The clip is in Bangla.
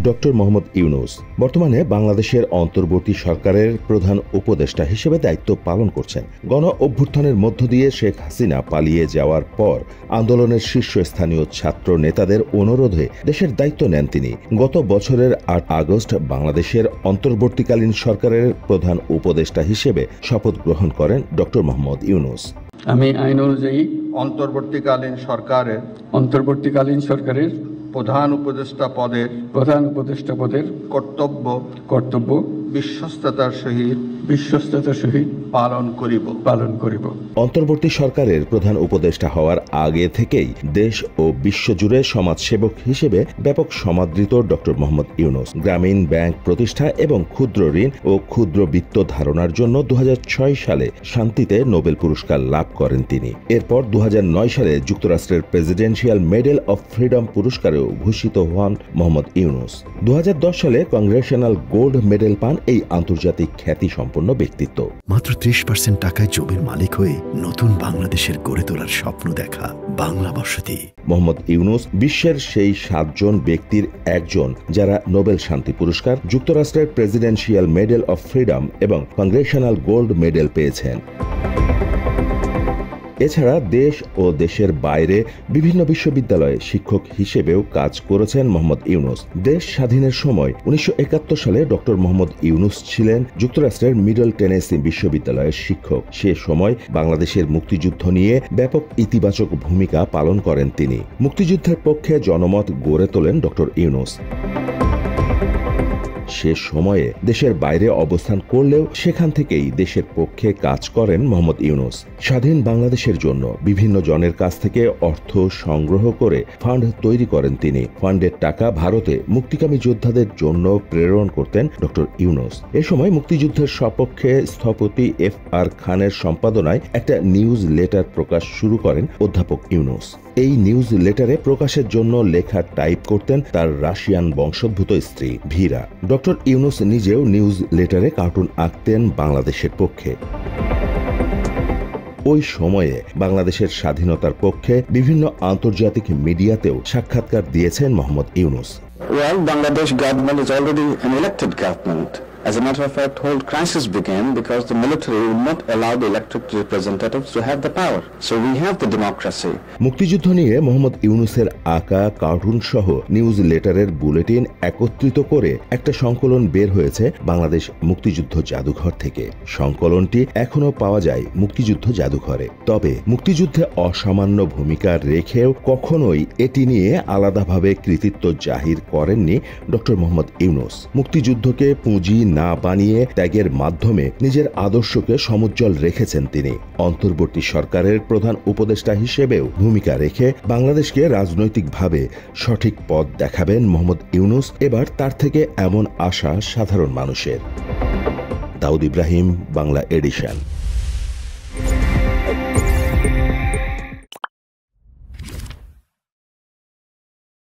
ডক্টর মোহাম্মদ ইউনূস বর্তমানে বাংলাদেশের অন্তর্বর্তী সরকারের প্রধান উপদেষ্টা হিসেবে দায়িত্ব পালন করছেন। গণ অভ্যুত্থানের মধ্য দিয়ে শেখ হাসিনা পালিয়ে যাওয়ার পর আন্দোলনের শীর্ষস্থানীয় ছাত্র নেতাদের অনুরোধে দেশের দায়িত্ব নেন তিনি। গত বছরের ৮ আগস্ট বাংলাদেশের অন্তর্বর্তীকালীন সরকারের প্রধান উপদেষ্টা হিসেবে শপথ গ্রহণ করেন ডক্টর মোহাম্মদ ইউনূস। আমি আইন অনুযায়ী অন্তর্বর্তীকালীন সরকারের প্রধান উপদেষ্টা পদের কর্তব্য বিশ্বস্ততার সহিত পালন করিব। অন্তর্বর্তী সরকারের প্রধান উপদেষ্টা হওয়ার আগে থেকেই দেশ ও বিশ্বজুড়ে সমাজসেবক হিসেবে ব্যাপক সমাদৃত ডক্টর মোহাম্মদ ইউনূস গ্রামীণ ব্যাংক প্রতিষ্ঠা এবং ক্ষুদ্র ঋণ ও ক্ষুদ্র বিত্ত ধারণার জন্য 2006 সালে শান্তিতে নোবেল পুরস্কার লাভ করেন তিনি। এরপর 2009 সালে যুক্তরাষ্ট্রের প্রেসিডেন্সিয়াল মেডেল অব ফ্রিডম পুরস্কারেও ভূষিত হন মোহাম্মদ ইউনূস। 2010 সালে কংগ্রেশনাল গোল্ড মেডেল পান এই আন্তর্জাতিক খ্যাতি সম্পন্ন ব্যক্তিত্ব। মাত্র 30% টাকায় জমির মালিক হয়ে নতুন বাংলাদেশের গড়ে তোলার স্বপ্ন দেখা বাংলা বসতি। মোহাম্মদ ইউনূস বিশ্বের সেই 7 জন ব্যক্তির একজন যারা নোবেল শান্তি পুরস্কার, যুক্তরাষ্ট্রের প্রেসিডেন্সিয়াল মেডেল অব ফ্রিডম এবং কংগ্রেশনাল গোল্ড মেডেল পেয়েছেন। এছাড়া দেশ ও দেশের বাইরে বিভিন্ন বিশ্ববিদ্যালয়ে শিক্ষক হিসেবেও কাজ করেছেন মোহাম্মদ ইউনূস। দেশ স্বাধীনের সময় 1971 সালে ডক্টর মোহাম্মদ ইউনূস ছিলেন যুক্তরাষ্ট্রের মিডল টেনেসি বিশ্ববিদ্যালয়ের শিক্ষক। সে সময় বাংলাদেশের মুক্তিযুদ্ধ নিয়ে ব্যাপক ইতিবাচক ভূমিকা পালন করেন তিনি। মুক্তিযুদ্ধের পক্ষে জনমত গড়ে তোলেন ডক্টর ইউনূস। সে সময়ে দেশের বাইরে অবস্থান করলেও সেখান থেকেই দেশের পক্ষে কাজ করেন মোহাম্মদ ইউনূস। স্বাধীন বাংলাদেশের জন্য বিভিন্ন জনের কাছ থেকে অর্থ সংগ্রহ করে ফান্ড তৈরি করেন তিনি। ফান্ডের টাকা ভারতে মুক্তিকামী যোদ্ধাদের জন্য প্রেরণ করতেন ডক্টর ইউনূস। এ সময় মুক্তিযুদ্ধের সপক্ষে স্থপতি FR খানের সম্পাদনায় একটা নিউজ লেটার প্রকাশ শুরু করেন অধ্যাপক ইউনূস। এই নিউজ লেটারে প্রকাশের জন্য লেখা টাইপ করতেন তার রাশিয়ান বংশোদ্ভূত স্ত্রী ভীরা। ডক্টর ইউনূস নিজেও নিউজ লেটারে কার্টুন আঁকতেন বাংলাদেশের পক্ষে। ওই সময়ে বাংলাদেশের স্বাধীনতার পক্ষে বিভিন্ন আন্তর্জাতিক মিডিয়াতেও সাক্ষাৎকার দিয়েছেন Mohammad Yunus. Well, Bangladesh government is already an elected government. As a matter of fact, whole crisis began because the military would not allow the elected representatives to have the power. So we have the democracy. মুক্তিযুদ্ধ নিয়ে মোহাম্মদ ইউনূসের আঁকা কার্টুন সহ নিউজ লেটারের বুলেটিন একত্রিত করে একটা সংকলন বের হয়েছে বাংলাদেশ মুক্তিযুদ্ধ জাদুঘর থেকে। সংকলনটি এখনো পাওয়া যায় মুক্তিযুদ্ধ জাদুঘরে। তবে মুক্তিযুদ্ধে অসামান্য ভূমিকা রেখেও কখনোই এটি নিয়ে আলাদাভাবে কৃতিত্ব জাহির করেননি ডক্টর মোহাম্মদ ইউনূস। মুক্তিযুদ্ধকে পুঁজি না বানিয়ে ত্যাগের মাধ্যমে নিজের আদর্শকে সমুজ্জ্বল রেখেছেন তিনি। অন্তর্বর্তী সরকারের প্রধান উপদেষ্টা হিসেবেও ভূমিকা রেখে বাংলাদেশকে রাজনৈতিকভাবে সঠিক পথ দেখাবেন মোহাম্মদ ইউনূস। এবার তার থেকে এমন আশা সাধারণ মানুষের। দাউদ ইব্রাহিম, বাংলা এডিশন।